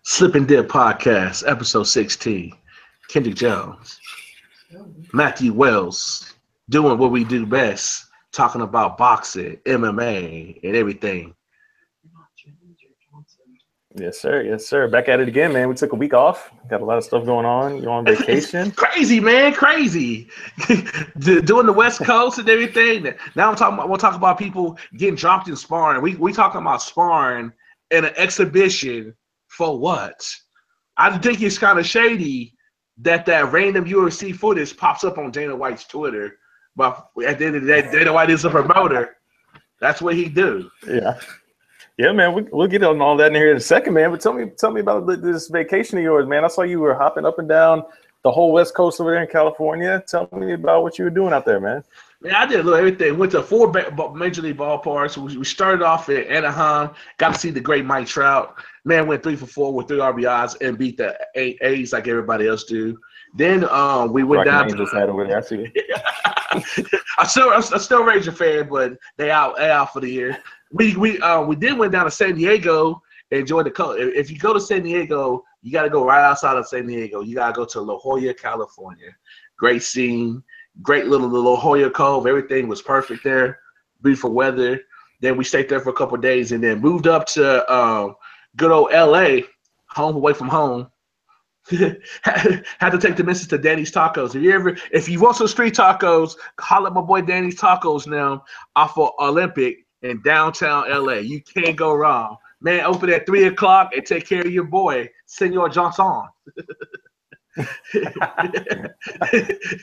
Slip and Dip Podcast, episode 16. Kendrick Jones, Matthew Wells, doing what we do best, talking about boxing, MMA, and everything. Yes, sir. Yes, sir. Back at it again, man. We took a week off. Got a lot of stuff going on. You're on vacation. Crazy, man. Crazy. Doing the West Coast and everything. Now we'll talk about people getting dropped in sparring. We talking about sparring in an exhibition for what? I think it's kind of shady that random UFC footage pops up on Dana White's Twitter. But at the end of the day, Dana White is a promoter. That's what he do. Yeah. Yeah, man, we'll get on all that in here in a second, man. But tell me about this vacation of yours, man. I saw you were hopping up and down the whole West Coast over there in California. Tell me about what you were doing out there, man. Yeah, I did a little everything. Went to 4 major league ballparks. We started off at Anaheim. Got to see the great Mike Trout. Man, went 3 for 4 with 3 RBIs and beat the A's like everybody else do. Then we went down to had over there. I see. I'm still a Ranger fan, but they out for the year. We then went down to San Diego and enjoyed the coast. If you go to San Diego, you got to go right outside of San Diego. You got to go to La Jolla, California. Great scene, great little La Jolla Cove. Everything was perfect there. Beautiful weather. Then we stayed there for a couple of days and then moved up to good old LA, home away from home. Had to take the missus to Danny's Tacos. If you want some street tacos, holler at my boy Danny's Tacos now off of Olympic in downtown LA. You can't go wrong. Man, open at 3 o'clock and take care of your boy, Senor Johnson.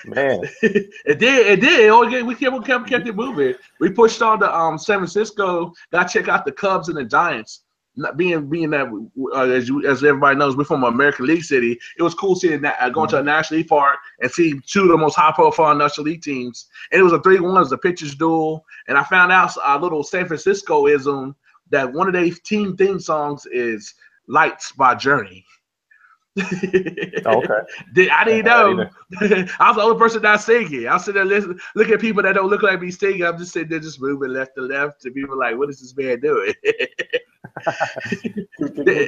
Man. It did. We kept it moving. We pushed on to San Francisco, got to check out the Cubs and the Giants. Not being that as everybody knows, we're from an American League city. It was cool seeing that going to a National League park and see 2 of the most high-profile National League teams. And it was a 3-1, it was a pitcher's duel. And I found out a little San Francisco-ism that one of their team theme songs is "Lights" by Journey. Okay. I didn't know. I was the only person not singing. I was sitting there looking at people that don't look like me singing. I'm just sitting there just moving left to left. And people are like, what is this man doing?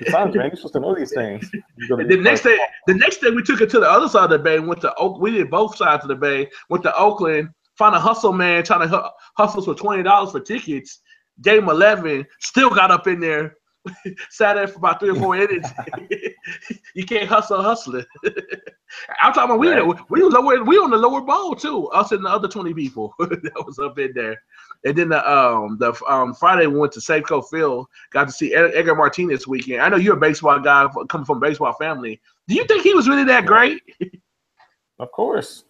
Times, man. You're supposed to know these things. The next day we took it to the other side of the bay. We did both sides of the bay. Went to Oakland, found a hustle man trying to hustle for $20 for tickets. Gave him 11. Still got up in there. Sat there for about 3 or 4 innings. You can't hustling. I'm talking about we on the lower bowl too. Us and the other 20 people that was up in there. And then the Friday we went to Safeco Field. Got to see Edgar Martinez this weekend. I know you're a baseball guy coming from a baseball family. Do you think he was really that great? Of course,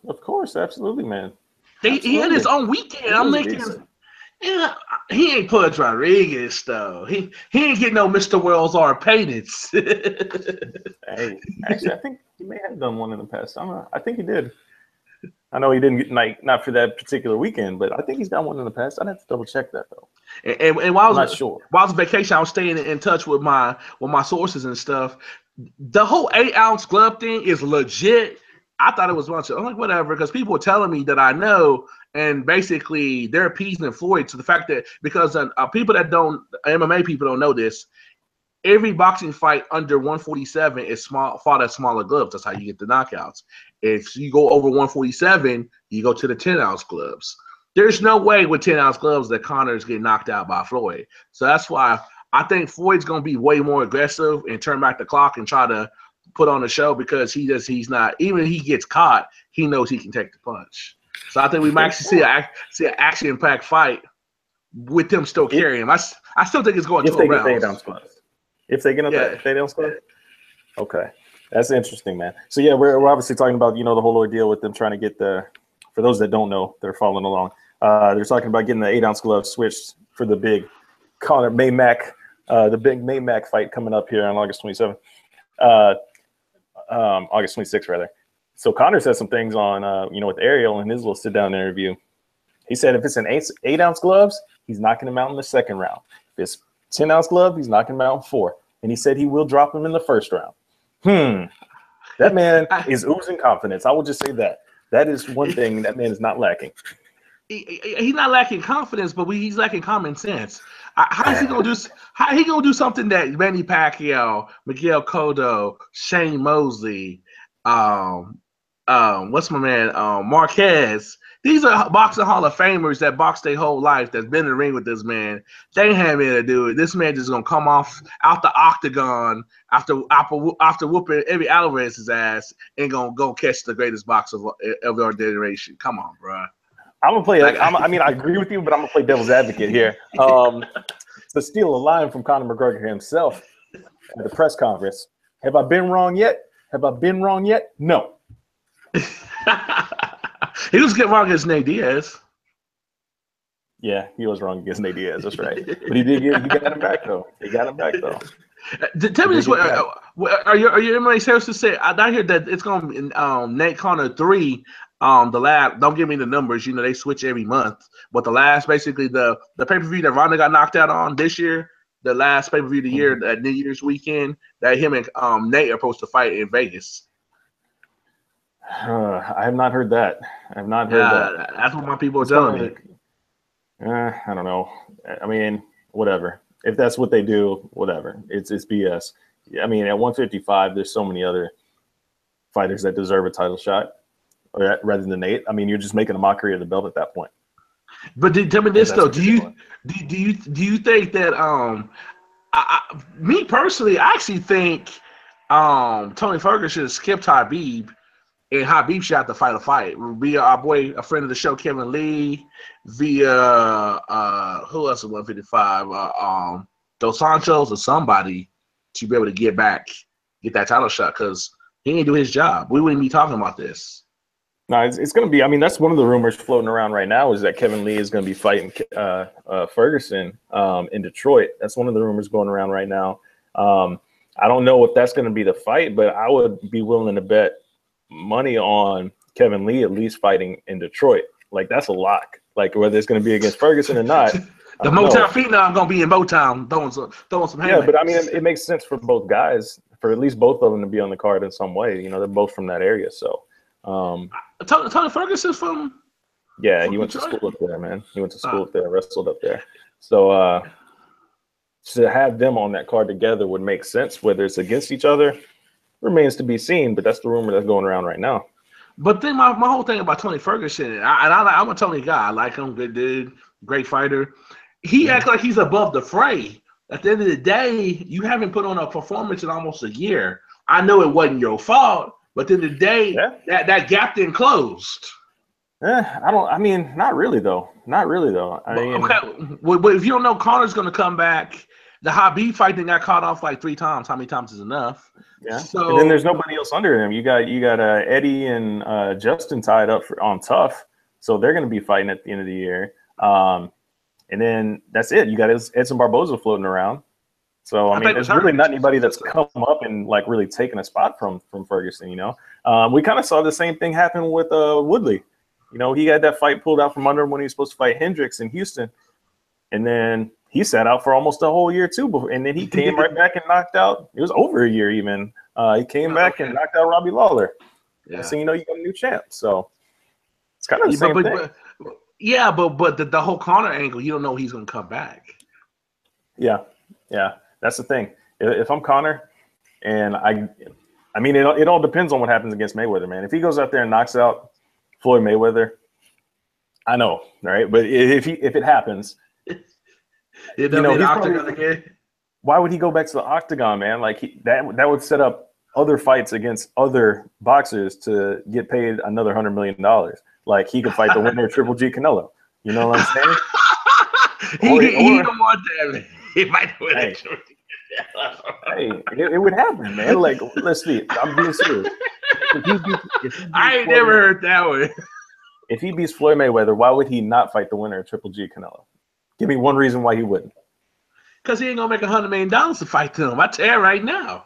absolutely, man. He had his own weekend. I'm thinking. Yeah, he ain't Pudge Rodriguez though. He ain't getting no Mr. Wells or Paintings. Hey, actually, I think he may have done one in the past. I think he did. I know he didn't get not for that particular weekend, but I think he's done one in the past. I'd have to double check that though. And while I was not sure. While I was on vacation, I was staying in touch with my sources and stuff. The whole 8-ounce glove thing is legit. I thought it was a bunch of, I'm like, whatever, because people were telling me that I know, and basically they're appeasing Floyd to the fact that because people that don't, MMA people don't know this, every boxing fight under 147 is fought at smaller gloves. That's how you get the knockouts. If you go over 147, you go to the 10-ounce gloves. There's no way with 10-ounce gloves that Connor's getting knocked out by Floyd. So that's why I think Floyd's going to be way more aggressive and turn back the clock and try to put on a show because he's not, even if he gets caught, he knows he can take the punch. So I think we might actually see an action-packed fight with them still carrying him. I still think it's going to a round. If they get up that 8-ounce glove? Okay. That's interesting, man. So yeah, we're obviously talking about, the whole ordeal with them trying to get for those that don't know, they're following along. They're talking about getting the 8-ounce glove switched for the big Conor Maymack, the big Maymack fight coming up here on August 27th. August 26th, rather. So Conor said some things on, with Ariel in his little sit-down interview. He said if it's an 8-ounce gloves, he's knocking him out in the second round. If it's 10-ounce glove, he's knocking him out in 4. And he said he will drop him in the first round. That man is oozing confidence. I will just say that. That is one thing that man is not lacking. he's not lacking confidence, but he's lacking common sense. How is he gonna do? How he gonna do something that Manny Pacquiao, Miguel Cotto, Shane Mosley, what's my man, Marquez? These are boxing Hall of Famers that boxed their whole life. That's been in the ring with this man. They ain't had me to do it. This man just gonna come off out the octagon after whooping Eddie Alvarez's ass and gonna go catch the greatest boxer of our generation. Come on, bro. I'm gonna play. I mean, I agree with you, but I'm gonna play devil's advocate here. To steal a line from Conor McGregor himself at the press conference. Have I been wrong yet? Have I been wrong yet? No. He was getting wrong against Nate Diaz. Yeah, he was wrong against Nate Diaz. That's right. But he got him back though. He got him back though. Tell me this: are your MMA services say? I hear that it's going to be Nate Conor 3. The last, don't give me the numbers. You know they switch every month. But the last, basically the pay-per-view that Ronda got knocked out on this year, the last pay-per-view of the year, that New Year's weekend, that him and Nate are supposed to fight in Vegas. I have not heard that. I have not heard that. That's what my people are telling me. I don't know. I mean, whatever. If that's what they do, whatever. It's BS. I mean, at 155, there's so many other fighters that deserve a title shot, rather than Nate. I mean, you're just making a mockery of the belt at that point. But tell me this though: do you think that me personally, I actually think Tony Ferguson skipped Habib. And Habib should have to fight a fight via our boy, a friend of the show, Kevin Lee, via who else is 155? Dos Santos or somebody to be able to get that title shot because he didn't do his job. We wouldn't be talking about this. No, it's going to be. I mean, that's one of the rumors floating around right now is that Kevin Lee is going to be fighting Ferguson in Detroit. That's one of the rumors going around right now. I don't know if that's going to be the fight, but I would be willing to bet money on Kevin Lee at least fighting in Detroit. Like that's a lock. Like whether it's going to be against Ferguson or not. The Motown phenom going to be in Motown throwing some. Yeah, but I mean it makes sense for both guys, for at least both of them to be on the card in some way. You know, they're both from that area, so. Tony Ferguson's from. Yeah, he went to school up there, man. He went to school up there, wrestled up there. So to have them on that card together would make sense. Whether it's against each other remains to be seen, but that's the rumor that's going around right now. But then my whole thing about Tony Ferguson, I'm a Tony guy. I like him, good dude, great fighter. He acts like he's above the fray. At the end of the day, you haven't put on a performance in almost a year. I know it wasn't your fault, but at the end of the day, that gap didn't closed. I mean, not really though. Not really though. I mean, okay. Well, if you don't know, Conor's going to come back. The Habib fight thing got caught off like 3 times. How many times is enough? Yeah. So, and then there's nobody else under him. You got Eddie and Justin tied up on Tough, so they're going to be fighting at the end of the year. And then that's it. You got Edson Barboza floating around. So I mean, there's really not anybody that's come up and like really taken a spot from Ferguson. You know, we kind of saw the same thing happen with Woodley. You know, he had that fight pulled out from under him when he was supposed to fight Hendricks in Houston, and then he sat out for almost a whole year too, and then he came right back and knocked out. It was over a year even. He came back and knocked out Robbie Lawler. Yeah. So you know you got a new champ. So it's kind of the same thing. But the whole Conor angle, you don't know he's going to come back. Yeah, that's the thing. If I'm Conor, and I mean it all depends on what happens against Mayweather, man. If he goes out there and knocks out Floyd Mayweather, I know, right? But if it happens. You know, probably, why would he go back to the octagon, man? Like that would set up other fights against other boxers to get paid another $100 million. Like he could fight the winner of Triple G Canelo. You know what I'm saying? He don't want that. He might win it. Hey, it would happen, man. Like, let's see. I'm being serious. I ain't never heard that one. If he beats Floyd Mayweather, why would he not fight the winner of Triple G Canelo? Give me one reason why he wouldn't. Because he ain't gonna make $100 million to fight them. I tell you right now.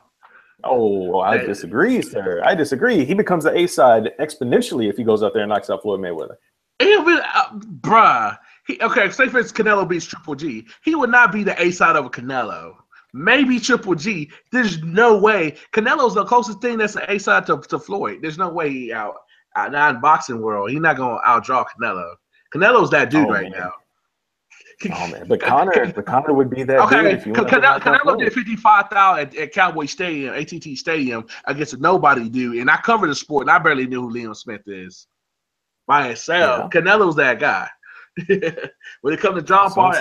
Oh, I disagree, sir. I disagree. He becomes the A side exponentially if he goes out there and knocks out Floyd Mayweather. He'll be, bruh. Say for instance, Canelo beats Triple G. He would not be the A side of a Canelo. Maybe Triple G. There's no way. Canelo's the closest thing that's an A side to Floyd. There's no way he not in boxing world. He's not gonna outdraw Canelo. Canelo's that dude now. Oh man, but Conor would be that dude if you Canelo did 55,000 at Cowboy Stadium, AT&T Stadium against a nobody dude, and I covered the sport, and I barely knew who Liam Smith is by himself. Yeah. Canelo's that guy. When it comes to John Paul,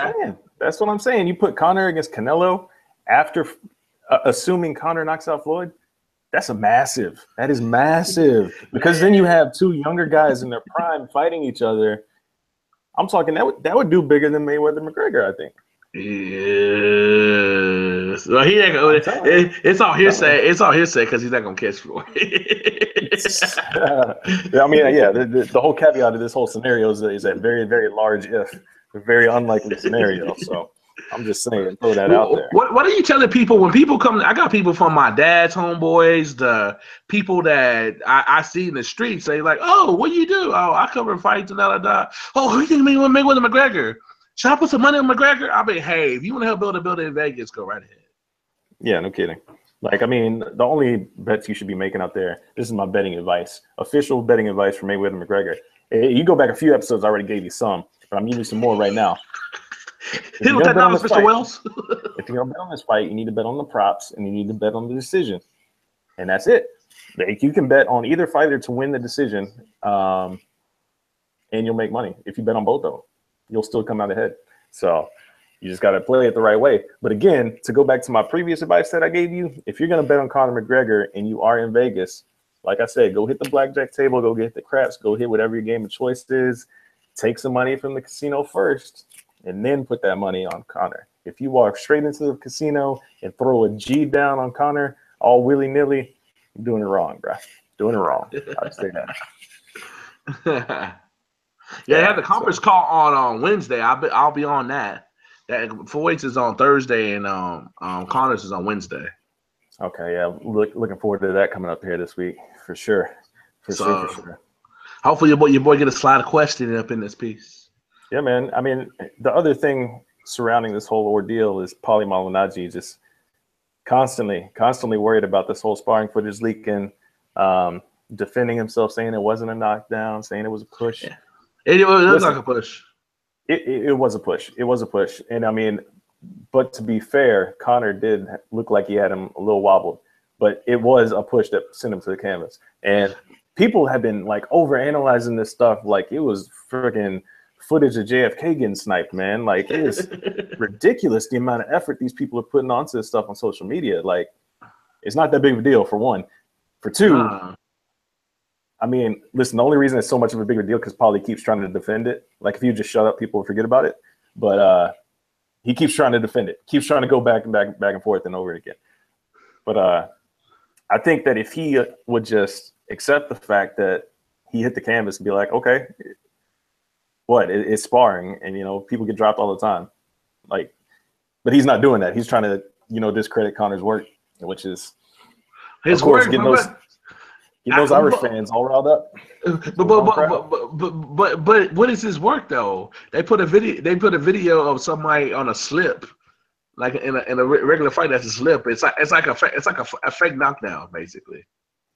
that's what I'm saying. You put Conor against Canelo after assuming Conor knocks out Floyd. That is massive because then you have two younger guys in their prime fighting each other. I'm talking that would do bigger than Mayweather McGregor, I think. Yes. Well, he ain't gonna, it's all hearsay. It's all hearsay because he's not gonna catch Floyd. I mean, yeah. The whole caveat of this whole scenario is a very, very large if, a very unlikely scenario. So I'm just saying, throw that out there. What are you telling people when people come? I got people from my dad's homeboys, the people that I see in the streets say like, "Oh, what do you do? Oh, I cover fights and da. Oh, who you think Mayweather McGregor? Should I put some money on McGregor?" I mean, hey, if you want to help build a building in Vegas, go right ahead. Yeah, no kidding. Like, I mean, the only bets you should be making out there. This is my betting advice, official betting advice for Mayweather McGregor. You go back a few episodes, I already gave you some, but I'm giving you some more right now. Hit with that knowledge, Mr. Wells. If you're gonna bet on this fight, you need to bet on the props and you need to bet on the decision, and that's it. Like, you can bet on either fighter to win the decision, and you'll make money. If you bet on both of them, you'll still come out ahead. So you just got to play it the right way. But again, to go back to my previous advice that I gave you, if you're gonna bet on Conor McGregor and you are in Vegas, like I said, go hit the blackjack table, go get the craps, go hit whatever your game of choice is. Take some money from the casino first, and then put that money on Conor. If you walk straight into the casino and throw a G down on Conor all willy-nilly, you're doing it wrong, bro. Doing it wrong. I'd say that. Yeah, they have the conference call on Wednesday. I'll be on that. That Floyd's is on Thursday and Conor's is on Wednesday. Okay, yeah, looking forward to that coming up here this week for sure. For sure. Hopefully your boy get a slide of question up in this piece. Yeah, man. I mean, the other thing surrounding this whole ordeal is Paulie Malignaggi just constantly worried about this whole sparring footage leaking, defending himself, saying it wasn't a knockdown, saying it was a push. Yeah. It was like a push. It was a push. It was a push. And I mean, but to be fair, Conor did look like he had him a little wobbled, but it was a push that sent him to the canvas. And people have been like overanalyzing this stuff like it was freaking footage of JFK getting sniped, man. Like, it is ridiculous the amount of effort these people are putting onto this stuff on social media. Like, it's not that big of a deal, for one. For two, I mean, listen, the only reason it's so much of a bigger deal because Paulie keeps trying to defend it. Like, if you just shut up, people will forget about it. But he keeps trying to defend it, keeps trying to go back and forth and over it again. But I think that if he would just accept the fact that he hit the canvas and be like, okay, it's sparring, and people get dropped all the time. Like, but he's not doing that. He's trying to, discredit Conor's work, which is his work, getting those Irish fans all riled up. But what is his work though? They put a video of somebody on a slip, like in a regular fight. That's a slip. It's like a fake knockdown, basically.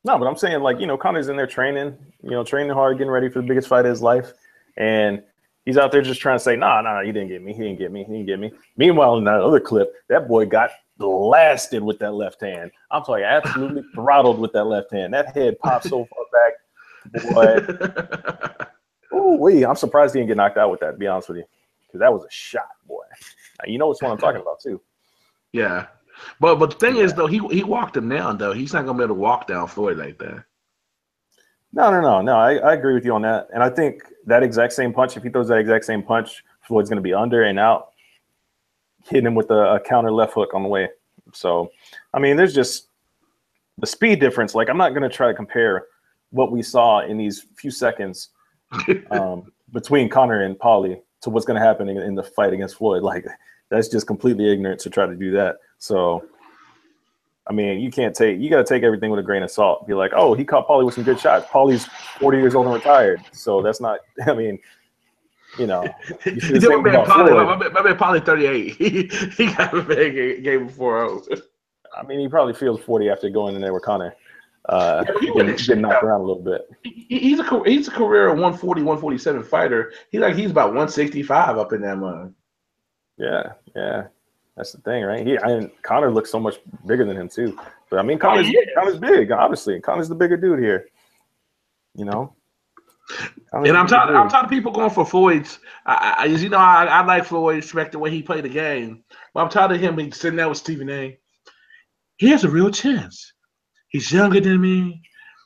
No, but I'm saying, like, Conor's in there training, training hard, getting ready for the biggest fight of his life. And he's out there just trying to say, nah, he didn't get me. He didn't get me. Meanwhile, in that other clip, that boy got blasted with that left hand. I'm talking absolutely throttled with that left hand. That head popped so far back. Boy. I'm surprised he didn't get knocked out with that, to be honest with you. Because that was a shot, boy. Now, you know which one I'm talking about, too. Yeah. But the thing is, though, he walked him down, though. He's not going to be able to walk down Floyd like that. No. I agree with you on that. And I think that exact same punch, if he throws that exact same punch, Floyd's going to be under and out, hitting him with a counter left hook on the way. So, I mean, there's just the speed difference. Like, I'm not going to try to compare what we saw in these few seconds between Conor and Paulie to what's going to happen in the fight against Floyd. Like, that's just completely ignorant to try to do that. So, I mean, you got to take everything with a grain of salt. Be like, oh, he caught Paulie with some good shots. Paulie's 40 years old and retired. So that's not, I mean, you should say about Paulie. My man Paulie 38. He got a big game before. I mean, he probably feels 40 after going in there with Conor. getting knocked around a little bit. He's a career 140, 147 fighter. He's about 165 up in that mud. Yeah. That's the thing, right? Conor looks so much bigger than him too. But I mean, Conor's big, obviously. Conor's the bigger dude here. You know. And I'm tired of people going for Floyd's. I like Floyd, respect the way he played the game. But I'm tired of him sitting there with Stephen A. He has a real chance. He's younger than me.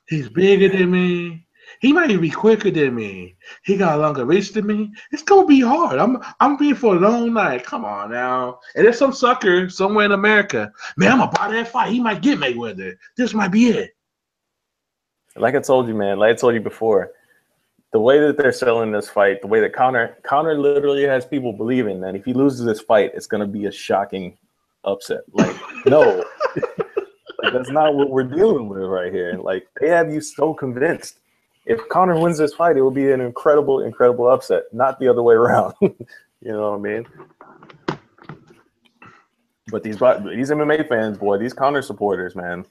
He's bigger than me. He might even be quicker than me. He got a longer reach than me. It's gonna be hard. I'm being for a long night. Come on now. And there's some sucker somewhere in America. Man, I'm gonna buy that fight. He might get Mayweather. This might be it. Like I told you, man. Like I told you before, the way that they're selling this fight, the way that Conor literally has people believing that if he loses this fight, it's gonna be a shocking upset. Like, no. Like, that's not what we're dealing with right here. Like, they have you so convinced. If Conor wins this fight, it will be an incredible, incredible upset, not the other way around. You know what I mean? But these MMA fans, boy, these Conor supporters, man,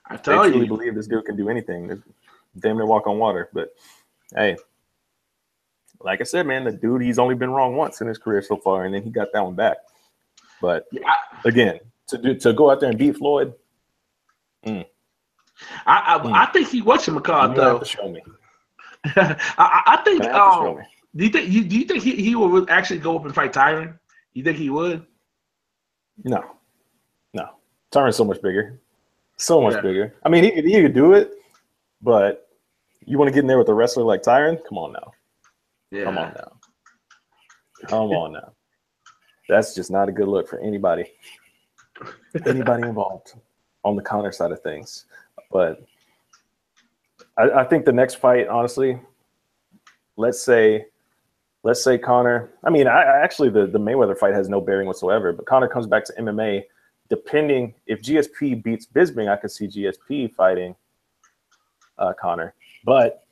they truly believe this dude can do anything. They damn near walk on water. But hey, like I said, man, the dude, he's only been wrong once in his career so far, and then he got that one back. But again, to go out there and beat Floyd. I think he whatchamacallit though. Have to show me. I think. Do you think he will actually go up and fight Tyron? You think he would? No. Tyron's so much bigger. So much bigger. I mean, he could do it, but you want to get in there with a wrestler like Tyron? Come on now. Yeah. Come on now. That's just not a good look for anybody. Anybody involved on the Conor side of things. But I think the next fight, honestly, let's say Conor. I mean, actually the Mayweather fight has no bearing whatsoever. But Conor comes back to MMA. Depending if GSP beats Bisping, I could see GSP fighting Conor. But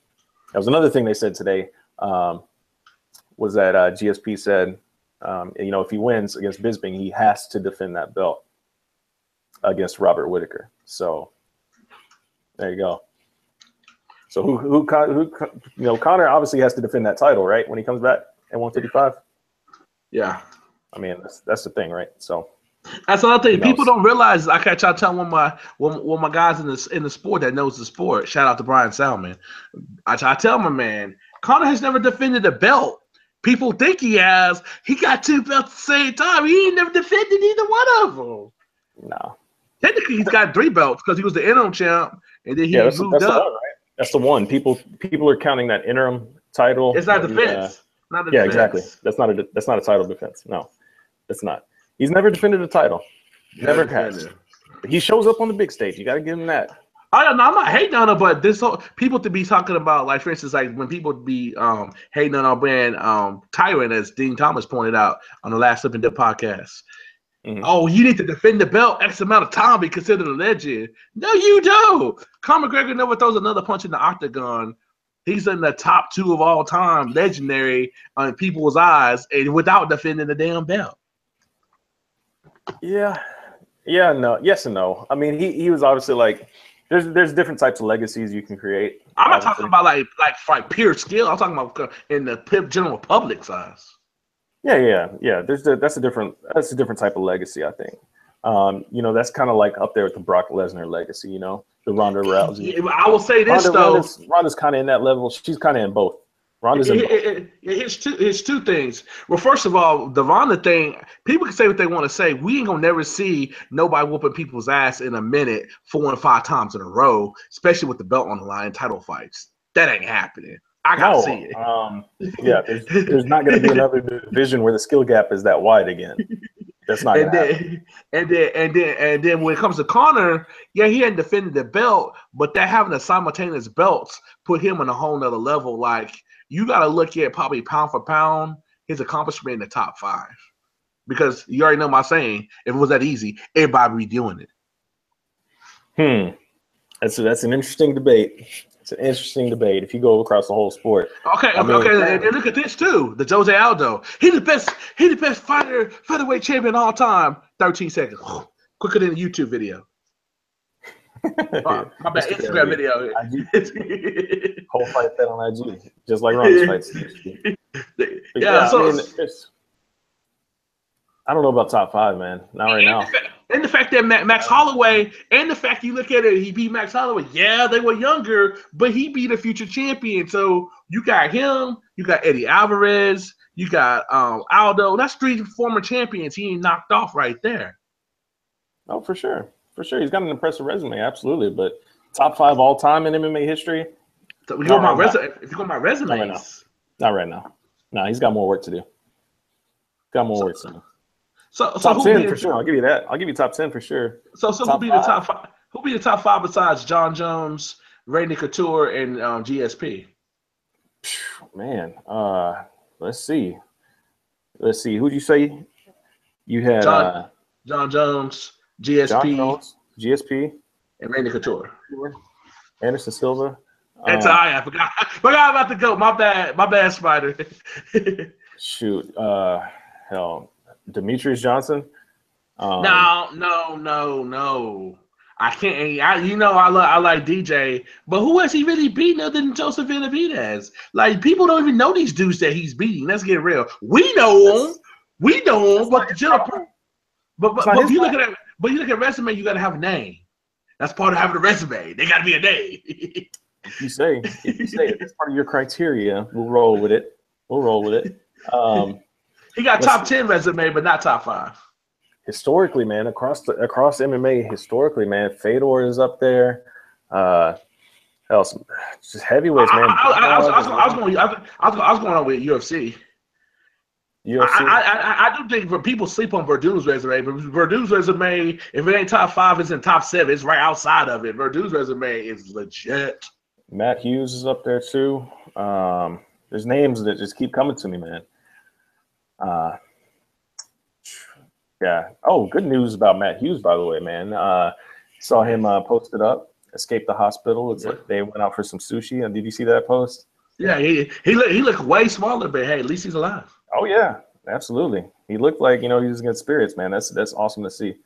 that was another thing they said today. Was that GSP said, if he wins against Bisping, he has to defend that belt against Robert Whittaker. So there you go. So who Conor obviously has to defend that title, right? When he comes back at 155. Yeah. I mean, that's the thing, right? So that's another thing. People don't realize. I try to tell one of my guys in the sport that knows the sport. Shout out to Brian Salmon. I tell him, man, Conor has never defended a belt. People think he has. He got two belts at the same time. He ain't never defended either one of them. No. Technically, he's got 3 belts because he was the interim champ, and then he moved up. The one, right? That's the one. People are counting that interim title. It's not defense. Not a defense. Exactly. That's not a title defense. No, it's not. He's never defended a title. Never has. He shows up on the big stage. You got to give him that. I'm not hating on him, but people to be talking about, like, for instance, like when people be hating on our brand Tyron, as Dean Thomas pointed out on the last Slip and Dip podcast. Mm-hmm. Oh, you need to defend the belt X amount of time, be considered a legend. No, you don't. Conor McGregor never throws another punch in the octagon. He's in the top 2 of all time, legendary on people's eyes, and without defending the damn belt. Yeah, no, yes and no. I mean, he was obviously like, there's different types of legacies you can create. I'm not talking about like pure skill. I'm talking about in the general public size. Yeah. That's a different type of legacy, I think. That's kind of like up there with the Brock Lesnar legacy. The Ronda Rousey. I will say this though. Ronda's kind of in that level. She's kind of in both. Ronda's in both. Here's two things. Well, first of all, the Ronda thing. People can say what they want to say. We ain't gonna never see nobody whooping people's ass in a minute 4 and 5 times in a row, especially with the belt on the line, title fights. That ain't happening. I gotta see it. There's not going to be another division where the skill gap is that wide again. That's not going to happen. And then when it comes to Conor, he hadn't defended the belt, but that having the simultaneous belts put him on a whole nother level. Like, you got to look at probably pound for pound his accomplishment in the top 5, because you already know my saying: if it was that easy, everybody would be doing it. That's an interesting debate. It's an interesting debate if you go across the whole sport. Okay. And look at this too. The Jose Aldo. He the best featherweight champion all time. 13 seconds. Quicker than a YouTube video. My bad. Instagram video. Whole fight bet on IG, just like Ronnie's fights. Yeah. So I mean, I don't know about top 5, man. Not right now. And the fact that Max Holloway, and the fact you look at it, he beat Max Holloway. Yeah, they were younger, but he beat a future champion. So you got him, you got Eddie Alvarez, you got Aldo. That's 3 former champions he ain't knocked off right there. Oh, for sure. For sure. He's got an impressive resume, absolutely. But top 5 all time in MMA history? So if you go my resumes. Not right now. No, he's got more work to do. Got more work to do. So top 10 for sure. I'll give you that. I'll give you top 10 for sure. So who'll be the top 5? Who'll be the top 5 besides John Jones, Randy Couture, and GSP? Man, let's see. Who'd you say? You had John Jones, GSP, and Randy Couture. Anderson Silva. I forgot about the GOAT. My bad, Spider. Shoot. Hell. Demetrius Johnson. No. I can't. I like DJ, but who has he really beaten other than Joseph Benavidez? Like, people don't even know these dudes that he's beating. Let's get real. We know him, but the general. But you look at resume, you got to have a name. That's part of having a resume. They got to be a name. If you say it's part of your criteria, we'll roll with it. He got top 10 resume, but not top 5. Historically, man, across MMA, historically, man, Fedor is up there. Just heavyweights, man. I was going on with UFC. I do think people sleep on Verdun's resume, but Verdun's resume, if it ain't top 5, it's in top 7. It's right outside of it. Verdun's resume is legit. Matt Hughes is up there too. There's names that just keep coming to me, man. Yeah. Oh, good news about Matt Hughes, by the way, man. Saw him posted up, escaped the hospital. It's like they went out for some sushi. And did you see that post? Yeah, he looked way smaller, but hey, at least he's alive. Oh yeah, absolutely. He looked like he was against spirits, man. That's awesome to see.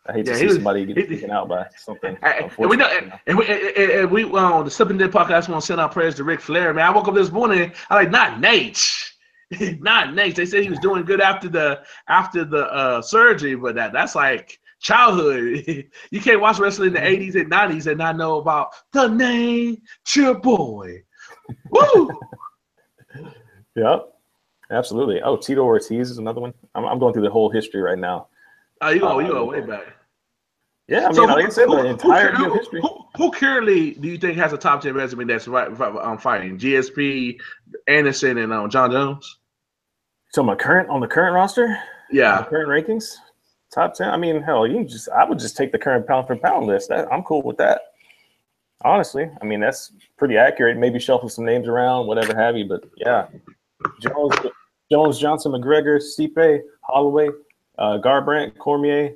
I hate to see somebody get taken out by something. And we the Sipping Dip podcast want to send our prayers to Ric Flair, man. I woke up this morning, I like, not Nate. Not Nate. They said he was doing good after the surgery, but that's like childhood. You can't watch wrestling in the 80s and 90s and not know about the Nature Boy. Woo! Yep, absolutely. Oh, Tito Ortiz is another one. I'm going through the whole history right now. Oh, you go way back. Yeah, I mean, like I said, the entire history. Who currently do you think has a top 10 resume that's fighting? GSP, Anderson, and John Jones? So on the current roster? Yeah. The current rankings? Top 10? I mean, hell, I would just take the current pound for pound list. I'm cool with that. Honestly, I mean, that's pretty accurate. Maybe shuffle some names around, whatever have you, but yeah. Jones, Johnson, McGregor, Stipe, Holloway, Garbrandt, Cormier.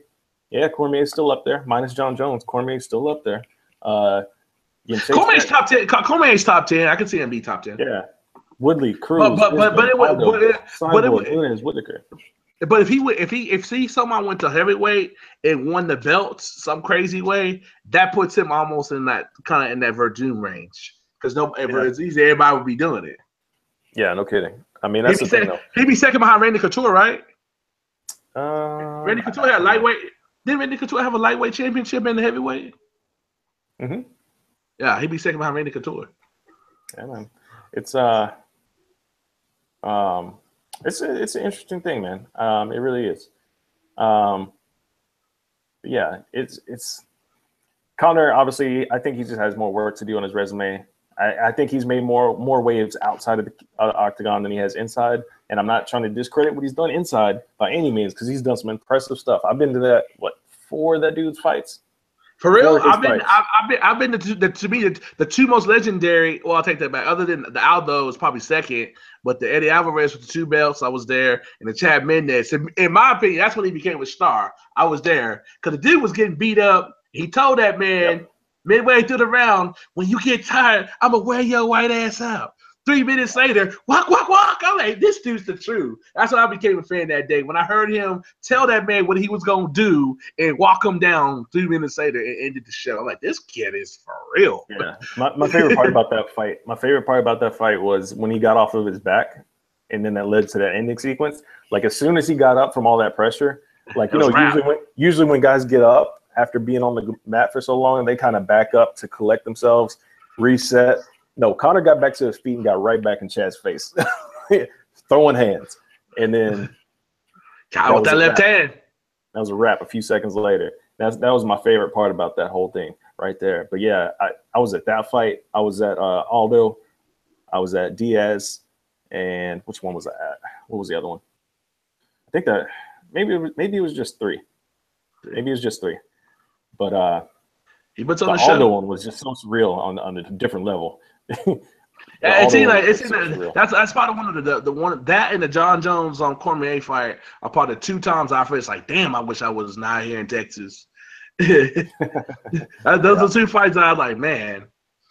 Yeah, Cormier's still up there. Minus John Jones, Cormier's still up there. Cormier's top 10. Cormier's top 10. I can see him be top 10. Yeah. Woodley, Cruz, Whitaker. But if someone went to heavyweight and won the belt some crazy way, that puts him almost in that Verdun range. Because it's easy, everybody would be doing it. Yeah, no kidding. I mean, that's the thing, though. He'd be second behind Randy Couture, right? Randy Couture had lightweight. Didn't Randy Couture have a lightweight championship in the heavyweight? Mm-hmm. Yeah, he'd be second behind Randy Couture. Yeah, man. It's an interesting thing, man. It really is. Yeah, it's Conor. Obviously, I think he just has more work to do on his resume. I think he's made more waves outside of the octagon than he has inside. And I'm not trying to discredit what he's done inside by any means, because he's done some impressive stuff. I've been to 4 of that dude's fights. For real, I've been to me the 2 most legendary. Well, I'll take that back. Other than the Aldo was probably second, but the Eddie Alvarez with the 2 belts, I was there, and the Chad Mendez. In my opinion, that's when he became a star. I was there because the dude was getting beat up. He told that man midway through the round, "When you get tired, I'm gonna wear your white ass out." 3 minutes later, walk. I'm like, this dude's the truth. That's why I became a fan that day. When I heard him tell that man what he was going to do and walk him down 3 minutes later and ended the show. I'm like, this kid is for real. Yeah. My favorite part about that fight was when he got off of his back and then that led to that ending sequence. Like as soon as he got up from all that pressure, like, you know, usually when guys get up after being on the mat for so long, they kind of back up to collect themselves, reset. No, Conor got back to his feet and got right back in Chad's face, throwing hands. And then with that left hand. That was a wrap a few seconds later. That was my favorite part about that whole thing right there. But yeah, I was at that fight. I was at Aldo. I was at Diaz. And which one was I at? What was the other one? I think that maybe it was just three. Maybe it was just three. But he puts on the show. Aldo one was just so surreal on a different level. It seems like that's probably one of the one that and the John Jones Cormier fight are probably the 2 times I feel it's like, damn, I wish I was not here in Texas. Those are 2 fights that I was like, man.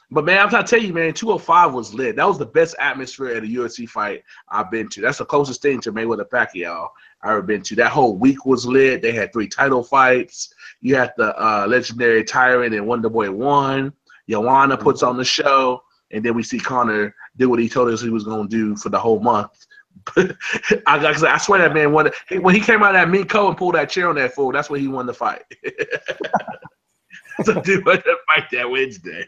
But man, I'm trying to tell you, man, 205 was lit. That was the best atmosphere at a UFC fight I've been to. That's the closest thing to Mayweather Pacquiao I've ever been to. That whole week was lit. They had 3 title fights. You had the legendary Tyrant and Wonderboy 1. Joanna puts on the show. And then we see Conor do what he told us he was going to do for the whole month. I swear that man won. When he came out of that Minko and pulled that chair on that fool, that's when he won the fight. So dude won the fight that Wednesday.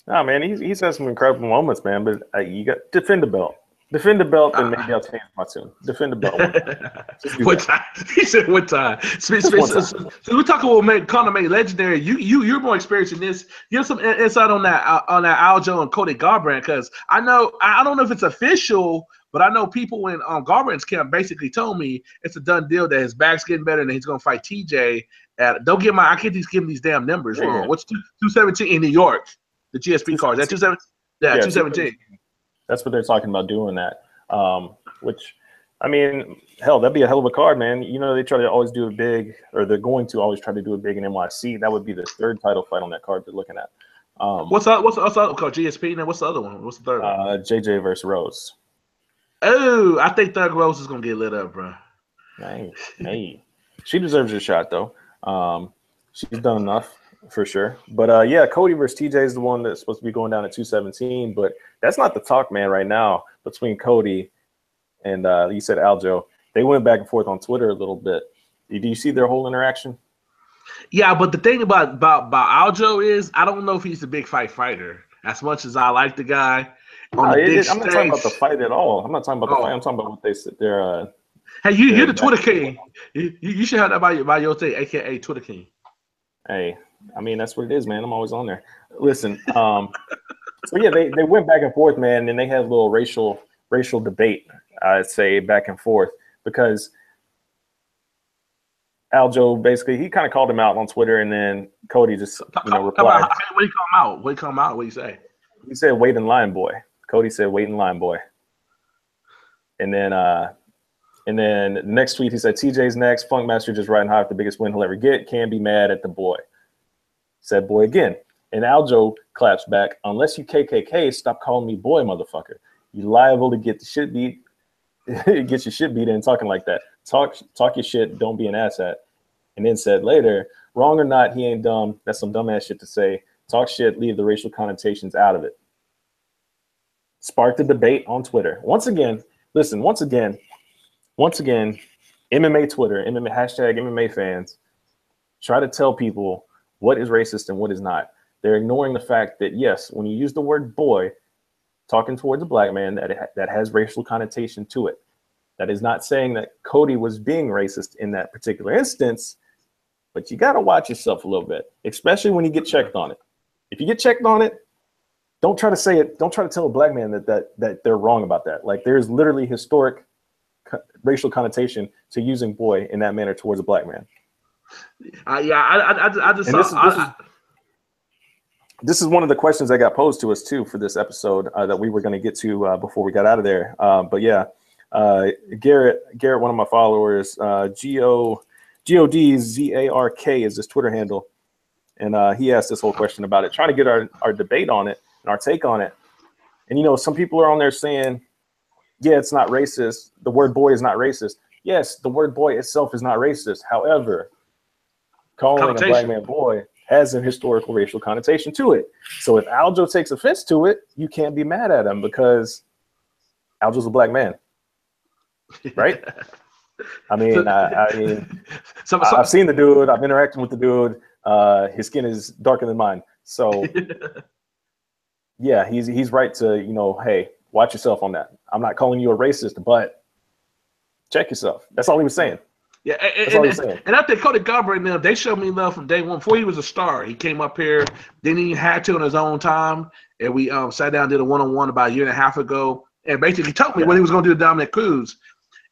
No, man, he's had some incredible moments, man. But you got defend the belt. Defend the belt, and maybe I'll change my tune. Defend the belt. What time? He said, "What time?" So we're talking about Conor made legendary. You're more experienced in this. Give some insight on that Aljo and Cody Garbrandt, because I don't know if it's official, but I know people in Garbrandt's camp basically told me it's a done deal that his back's getting better and he's gonna fight TJ. Don't get I can't give these damn numbers wrong. What's 217 in New York? The GSP card. Is that 217? Yeah, 217. That's what they're talking about doing that. Which, I mean, hell, that'd be a hell of a card, man. You know, they try to always do it big, or they're going to always try to do it big in NYC. That would be the 3rd title fight on that card they're looking at. What's the other card? GSP. Now, what's the other one? What's the 3rd one? JJ versus Rose. Oh, I think Thug Rose is gonna get lit up, bro. Hey, she deserves a shot though. She's done enough. For sure. But yeah, Cody versus TJ is the one that's supposed to be going down at 217, but that's not the talk, man, right now between Cody and you said Aljo. They went back and forth on Twitter a little bit. Do you see their whole interaction? Yeah, but the thing about Aljo is I don't know if he's a big fighter. As much as I like the guy. I'm not talking about the fight at all. I'm not talking about the fight. I'm talking about what they said. Hey, you're the Twitter king. You should have that by your thing, aka Twitter king. Hey, I mean, that's what it is, man. I'm always on there. Listen, so yeah, they went back and forth, man, and they had a little racial debate, I'd say, back and forth, because Aljo basically, he kind of called him out on Twitter, and then Cody just, replied. What did he come out? What did he come out? What did he say? He said, "Wait in line, boy." Cody said, "Wait in line, boy." And then the next tweet, he said, "TJ's next. Funkmaster just riding high with the biggest win he'll ever get. Can't be mad at the boy." Said boy again. And Aljo claps back, "Unless you KKK, stop calling me boy, motherfucker. You liable to get the shit beat, get your shit beat in talking like that. Talk your shit, don't be an asshat." And then said later, "Wrong or not, he ain't dumb. That's some dumbass shit to say. Talk shit, leave the racial connotations out of it." Sparked a debate on Twitter. Once again, MMA Twitter, MMA hashtag MMA fans, try to tell people what is racist and what is not. They're ignoring the fact that, yes, when you use the word boy, talking towards a black man, that has racial connotation to it. That is not saying that Cody was being racist in that particular instance, but you got to watch yourself a little bit, especially when you get checked on it. If you get checked on it, don't try to say it. Don't try to tell a black man that they're wrong about that. Like, there's literally historic racial connotation to using boy in that manner towards a black man. This is one of the questions that got posed to us too for this episode that we were going to get to before we got out of there. But yeah, Garrett, one of my followers, GODZARK is his Twitter handle, and he asked this whole question about it, trying to get our debate on it and our take on it. And, you know, some people are on there saying, yeah, it's not racist. The word boy is not racist. Yes, the word boy itself is not racist. However, calling a black man boy has a historical racial connotation to it. So if Aljo takes offense to it, you can't be mad at him because Aljo's a black man, right? I mean, I've seen the dude. I've interacted with the dude. His skin is darker than mine. So, yeah, he's right to, you know, hey, watch yourself on that. I'm not calling you a racist, but check yourself. That's all he was saying. Yeah, and I think Cody Garbrandt now, they showed me love from day one. Before he was a star, he came up here. Then he had to on his own time, and we sat down, did a one-on-one about a year and a half ago, and basically told me what he was going to do to Dominic Cruz.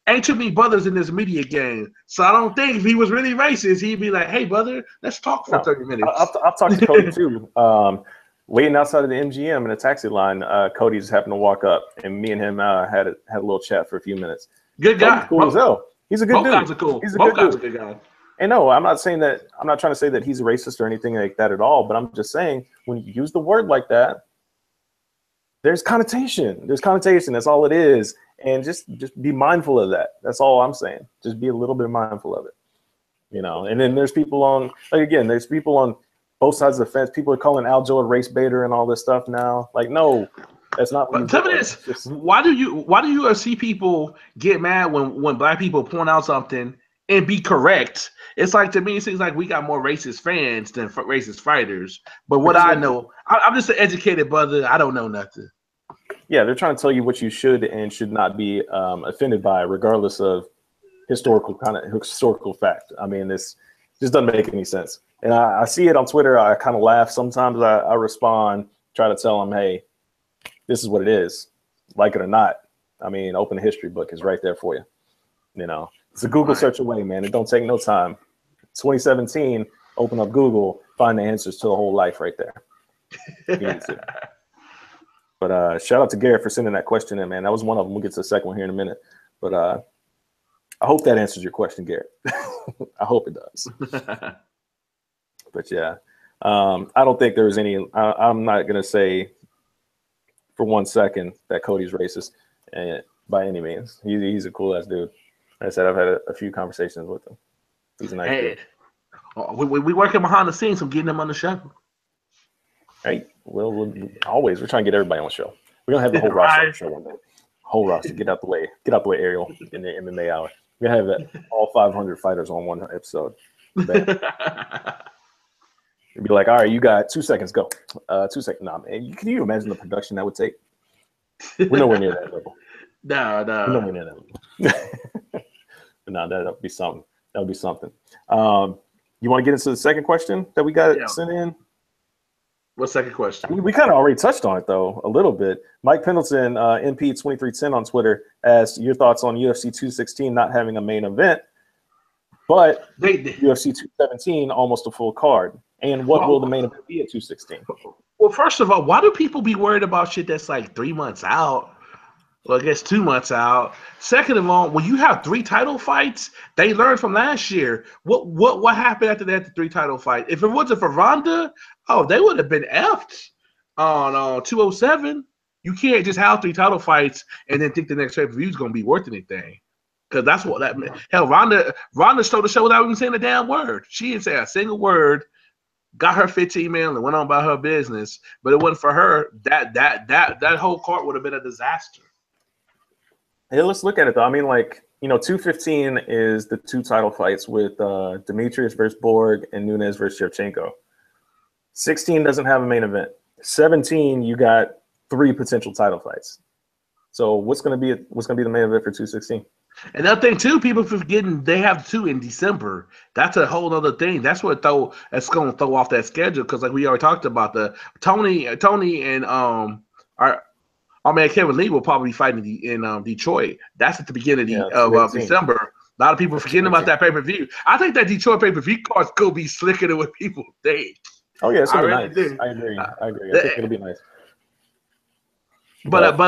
Ain't too many brothers in this media game, so I don't think if he was really racist, he'd be like, "Hey, brother, let's talk for 30 minutes." I've talked to Cody too. Waiting outside of the MGM in a taxi line, Cody just happened to walk up, and me and him had a little chat for a few minutes. Good guy. Cool as hell. He's a good dude. Both guys are cool. Both guys are good guys. And no, I'm not saying that. I'm not trying to say that he's a racist or anything like that at all. But I'm just saying when you use the word like that, there's connotation. There's connotation. That's all it is. And just be mindful of that. That's all I'm saying. Just be a little bit mindful of it. You know. And then there's people on there's people on both sides of the fence. People are calling Aljo a race baiter and all this stuff now. Like, no. That's not. But tell me this: why do you see people get mad when black people point out something and be correct? It's like, to me, it seems like we got more racist fans than racist fighters. But what I know, I'm just an educated brother. I don't know nothing. Yeah, they're trying to tell you what you should and should not be offended by, regardless of historical fact. I mean, this just doesn't make any sense. And I see it on Twitter. I kind of laugh. Sometimes I respond, try to tell them, hey, this is what it is, like it or not. I mean, open the history book is right there for you. You know, it's a Google search away, man. It don't take no time. 2017, open up Google, find the answers to the whole life right there. But shout out to Garrett for sending that question in, man. That was one of them. We'll get to the second one here in a minute. But I hope that answers your question, Garrett. I hope it does. But yeah, I don't think there's any. I'm not gonna say for 1 second that Cody's racist, by any means. He's a cool ass dude. Like I said, I've had a few conversations with him. He's a nice dude. We working behind the scenes from getting him on the show. Right. Well, we're trying to get everybody on the show. We're gonna have the whole roster on the show one day. Whole roster. Get out the way, Ariel, in the MMA hour. We're gonna have all 500 fighters on one episode. You'd be like, all right, you got 2 seconds, go. 2 seconds. Nah, man. Can you imagine the production that would take? We're nowhere near that level. No. We're nowhere near that level. No, that would be something. That would be something. You want to get into the second question that we got sent in? What second question? We kind of already touched on it, though, a little bit. Mike Pendleton, MP2310 on Twitter, asked your thoughts on UFC 216 not having a main event, but UFC 217 almost a full card. And what will the main event be at 216? Well, first of all, why do people be worried about shit that's like 3 months out? Well, I guess 2 months out. Second of all, when you have 3 title fights, they learned from last year. What happened after that, the 3 title fight? If it wasn't for Ronda, they would have been effed on 207. You can't just have 3 title fights and then think the next pay-per-view is going to be worth anything. Because that's what that meant. Hell, Ronda stole the show without even saying a damn word. She didn't say a single word. Got her 15 million and went on about her business. But it wasn't for her. That whole card would have been a disaster. Hey, let's look at it though. I mean, 215 is the 2 title fights with Demetrius versus Borg and Nunes versus Shevchenko. 16 doesn't have a main event. 17, you got 3 potential title fights. So what's gonna be the main event for 216? Another thing too, people forgetting they have 2 in December. That's a whole other thing. That's that's going to throw off that schedule because, like we already talked about, the Tony and our man Kevin Lee will probably be fighting in Detroit. That's at the beginning of December. A lot of people forgetting about that pay-per-view. I think that Detroit pay-per-view card's going to be slicker than what people think. Oh yeah, it's gonna be nice. I agree. I think it'll be nice. But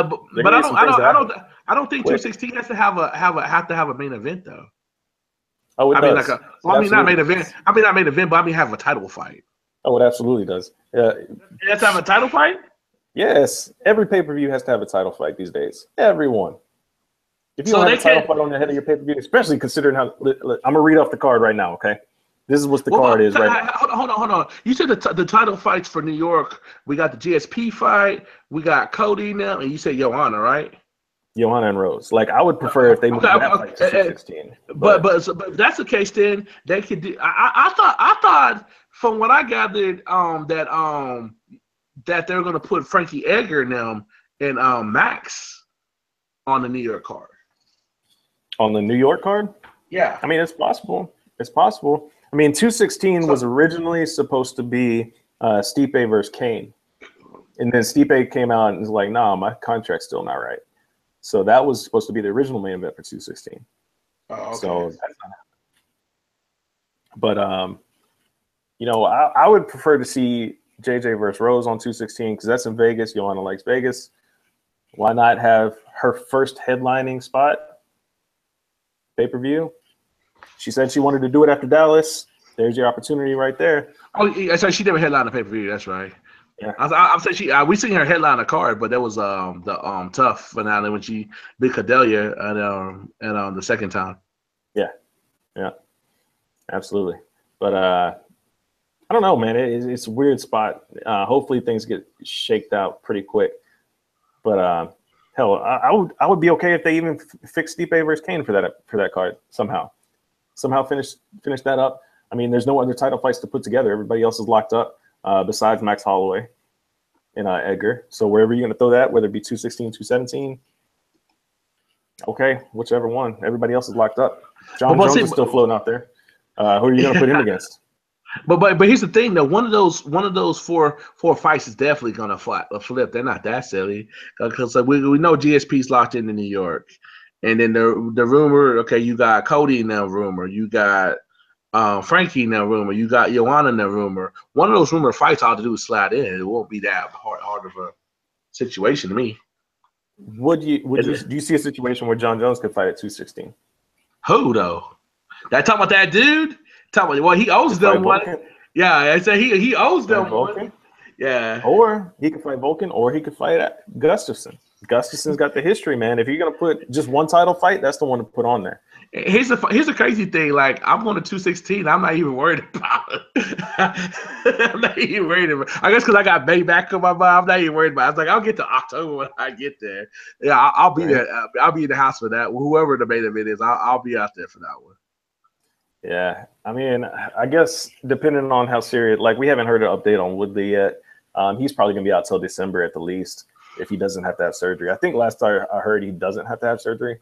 I don't think 216 has to have a main event though. Oh, it does. Not main event. Not main event, but have a title fight. Oh, it absolutely does. Yeah. It has to have a title fight. Yes, every pay-per-view has to have a title fight these days. Everyone. If you don't have a title fight on the head of your pay-per-view, especially considering how I'm gonna read off the card right now, okay? This is what the card is right now. Hold on. You said the title fights for New York. We got the GSP fight. We got Cody now, and you said Joanna, right? Joanna and Rose. Like, I would prefer if they moved that fight to 216. But if that's the case, then they could do. I thought from what I gathered, that they're gonna put Frankie Edgar and them and Max on the New York card. On the New York card? Yeah. I mean, it's possible. It's possible. I mean, 216 was originally supposed to be Stipe versus Kane. And then Stipe came out and was like, nah, my contract's still not right. So that was supposed to be the original main event for 216. Oh, okay. So that's not happening. But, you know, I would prefer to see JJ versus Rose on 216 because that's in Vegas. Joanna likes Vegas. Why not have her first headlining spot? Pay-per-view. She said she wanted to do it after Dallas. There's your opportunity right there. Oh, yeah, so she never headlined a pay-per-view. That's right. Yeah. I'm saying we seen her headline a card, but that was the tough finale when she beat Cordelia and the second time. Yeah, absolutely. But I don't know, man. It's a weird spot. Hopefully things get shaked out pretty quick. But hell, I would be okay if they even fix Stipe versus Kane for that card somehow finish that up. I mean, there's no other title fights to put together. Everybody else is locked up besides Max Holloway and Edgar. So wherever you're going to throw that, whether it be 216, 217, okay, whichever one. Everybody else is locked up. John Jones is still floating out there. Who are you going to put him against? But here's the thing though. One of those four fights is definitely gonna flip. They're not that silly because we know GSP's locked into New York, and then the rumor. Okay, you got Cody in that rumor. You got Frankie in that rumor. You got Joanna in that rumor. One of those rumor fights, all to do is slide in. It won't be that hard of a situation to me. Do you see a situation where John Jones could fight at 216? Who though? That talking about that dude? Well, he owes them one. Yeah, I say he owes them one. Yeah. Or he could fight Volkan, or he could fight Gustafsson. Gustafsson's got the history, man. If you're gonna put just one title fight, that's the one to put on there. Here's the crazy thing. Like, I'm going to 216. I'm not even worried about it. I'm not even worried about it. I guess because I got Bay back on my mind, I'm not even worried about it. I was like, I'll get to October when I get there. Yeah, I'll be there. I'll be in the house for that. Whoever the main event is, I'll be out there for that one. Yeah, I mean, I guess depending on how serious, like we haven't heard an update on Woodley yet. He's probably going to be out till December at the least if he doesn't have to have surgery. I think last I heard he doesn't have to have surgery.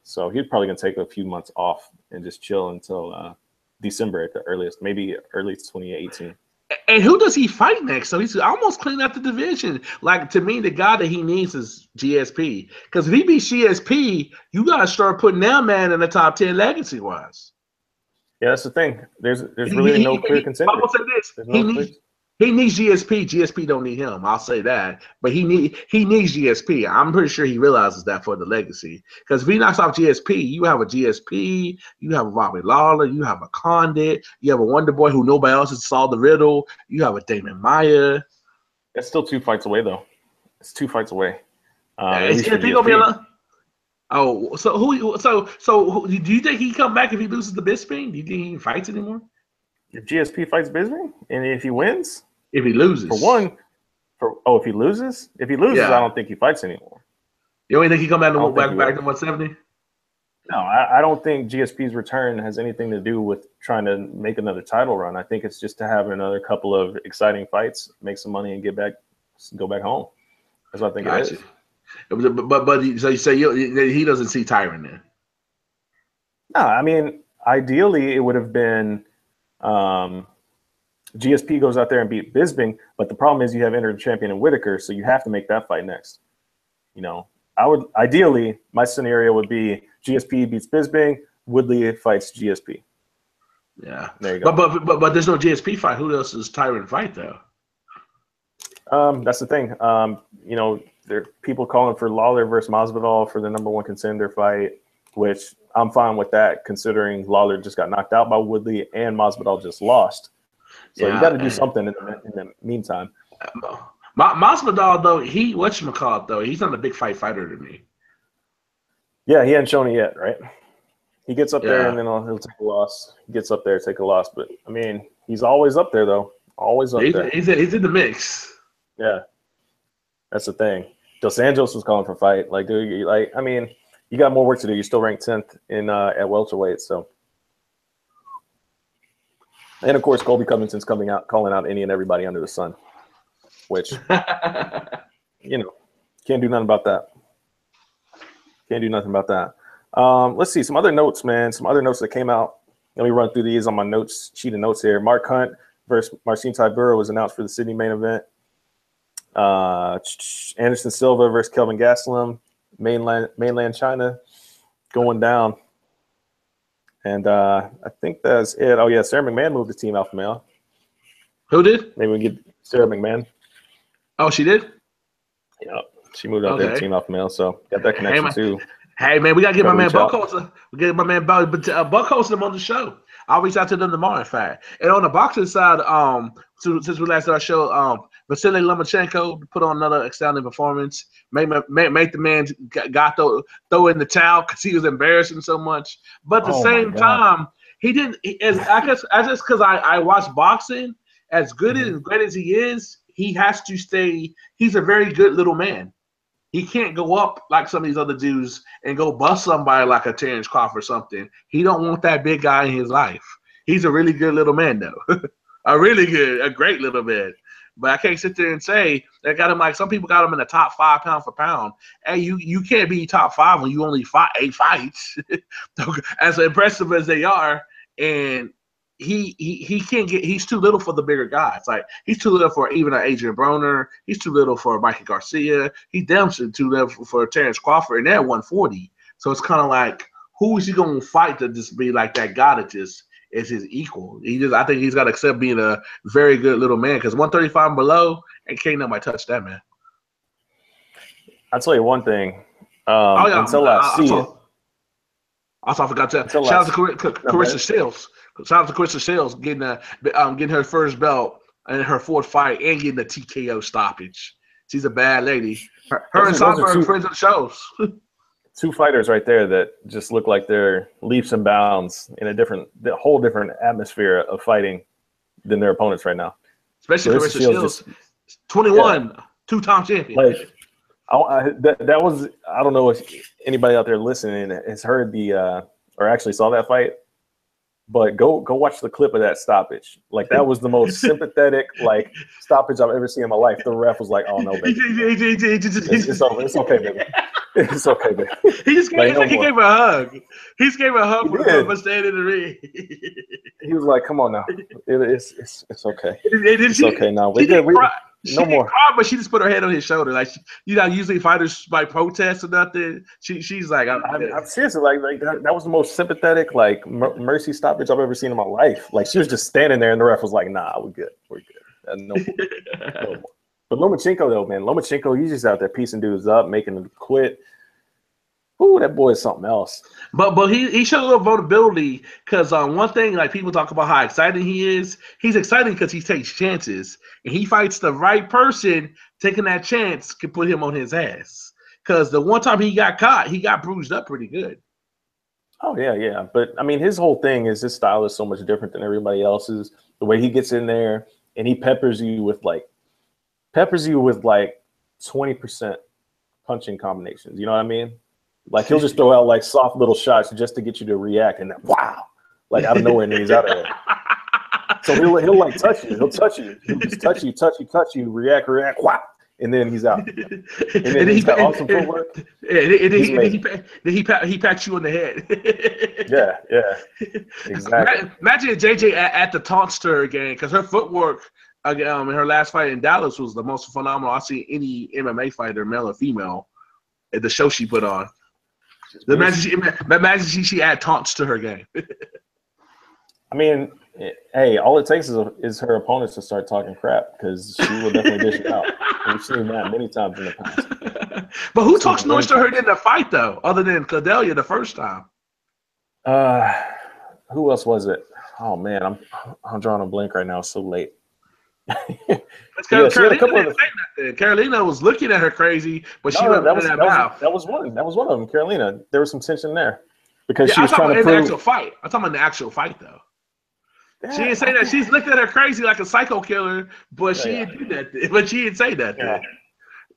So he's probably going to take a few months off and just chill until December at the earliest, maybe early 2018. And who does he fight next? So he's almost cleaned out the division. Like, to me, the guy that he needs is GSP. Because if he beats GSP, you got to start putting that man in the top 10 legacy-wise. Yeah, that's the thing. There's really no clear contender. I will say this. He needs GSP. GSP don't need him. I'll say that. But he needs GSP. I'm pretty sure he realizes that for the legacy. Because if he knocks off GSP, you have a GSP, you have a Bobby Lawler, you have a Condit, you have a Wonder Boy who nobody else has solved the riddle, you have a Damon Maya. That's still 2 fights away, though. It's 2 fights away. Is he gonna be alone? Oh, so do you think he come back if he loses the Bisping? Do you think he fights anymore? If GSP fights Bisping, and if he wins, if he loses, if he loses, I don't think he fights anymore. You don't think he come back to 170? No, I don't think GSP's return has anything to do with trying to make another title run. I think it's just to have another couple of exciting fights, make some money, and go back home. That's what I think it is. But so you say he doesn't see Tyron then? No, I mean, ideally it would have been GSP goes out there and beat Bisping, but the problem is you have interim champion in Whitaker, so you have to make that fight next. You know, ideally my scenario would be GSP beats Bisping, Woodley fights GSP. Yeah, there you go. But there's no GSP fight. Who else does Tyron fight though? That's the thing. You know, there are people calling for Lawler versus Masvidal for the #1 contender fight, which I'm fine with that, considering Lawler just got knocked out by Woodley and Masvidal just lost. So you got to do something in the meantime. Masvidal though, whatchamacallit though, he's not a big fighter to me. Yeah, he hasn't shown it yet, right? He gets up there and then he'll take a loss. He gets up there, take a loss. But I mean, he's always up there though. Always up there. He's in the mix. Yeah, that's the thing. Dos Anjos was calling for a fight. Like, dude, I mean, you got more work to do. You're still ranked 10th in at welterweight, so. And of course, Colby Covington's coming out, calling out any and everybody under the sun, which can't do nothing about that. Can't do nothing about that. Let's see some other notes, man. Some other notes that came out. Let me run through these on my notes sheet of notes here. Mark Hunt versus Marcin Tybura was announced for the Sydney main event. Anderson Silva versus Kelvin Gastelum, mainland China, going down. And I think that's it. Oh yeah, Sarah McMahon moved to Team Alpha Male. Who did? Maybe we get Sarah McMahon. Oh, she did. Yeah, she moved out there to Team Alpha Male, so got that connection too. Hey man, we gotta get my man Buck Holster. We get my man Buck Holster on the show. I'll reach out to them tomorrow, in fact. And on the boxing side, since we last did our show, Vasily Lomachenko put on another outstanding performance. Make the man got throw in the towel because he was embarrassing so much. But at the same time, he didn't. I guess because I watch boxing. As good and great as he is, he has to stay. He's a very good little man. He can't go up like some of these other dudes and go bust somebody like a Terrence Crawford or something. He don't want that big guy in his life. He's a really good little man, though. a great little man. But I can't sit there and say they got him like some people got him in the top 5 pound for pound. Hey, you can't be top 5 when you only fought 8 fights. As impressive as they are, and he can't get. He's too little for the bigger guys. Like he's too little for even an Adrian Broner. He's too little for Mikey Garcia. He's damn sure too little for Terrence Crawford, and they're 140. So it's kind of like, who is he going to fight to just be like that guy that just is his equal? I think he's got to accept being a very good little man because 135 and below, and can't nobody touch that man. I'll tell you one thing. Until I see it. Also, I forgot to shout out to Carissa Shields. Shout out to Carissa Shields getting her first belt and her 4th fight and getting the TKO stoppage. She's a bad lady. Her and Songbird are friends of the shows. 2 fighters right there that just look like they're leaps and bounds in a whole different atmosphere of fighting than their opponents right now. Especially Carissa Shields, 21, 2-time champion. Like, that was, I don't know if anybody out there listening has heard or actually saw that fight, but go watch the clip of that stoppage. Like that was the most sympathetic stoppage I've ever seen in my life. The ref was like, "Oh no, baby, it's over. It's okay, baby. It's okay, baby." He just gave her a hug. He just gave her a hug for staying in the ring. He was like, "Come on now, it's okay. It's okay now. We're good. No more." Cried, but she just put her head on his shoulder. Like usually fighters protest or nothing. She's like, I'm seriously like that was the most sympathetic mercy stoppage I've ever seen in my life. Like she was just standing there, and the ref was like, "Nah, we're good. No more." But Lomachenko though, man, he's just out there piecing dudes up, making them quit. Ooh, that boy is something else. But he showed a little vulnerability because one thing people talk about how exciting he is. He's exciting because he takes chances and he fights the right person. Taking that chance can put him on his ass. Because the one time he got caught, he got bruised up pretty good. Oh yeah. But I mean, his whole thing is his style is so much different than everybody else's. The way he gets in there and he peppers you with 20% punching combinations. You know what I mean? Like he'll just throw out soft little shots just to get you to react, and then wow, out of nowhere, and then he's out of there. So he'll touch you. He'll touch you. He'll just touch you, react, wow, and then he's out. And then he's got awesome footwork. And then he pats you on the head. Yeah, exactly. Imagine JJ at the tauntster again, because her footwork in her last fight in Dallas was the most phenomenal I've seen any MMA fighter, male or female, at the show she put on. Imagine she add taunts to her game. I mean, hey, all it takes is her opponents to start talking crap because she will definitely dish it out. We've seen that many times in the past. But who talks noise to her in the fight though, other than Cordelia the first time? Who else was it? Oh man, I'm drawing a blank right now. It's so late. Carolina was looking at her crazy, but she went that was one of them. Carolina, there was some tension there because she was trying to prove the actual fight. I'm talking about the actual fight though. She didn't say that. She's looked at her crazy like a psycho killer, but she didn't do that. But she didn't say that. Yeah.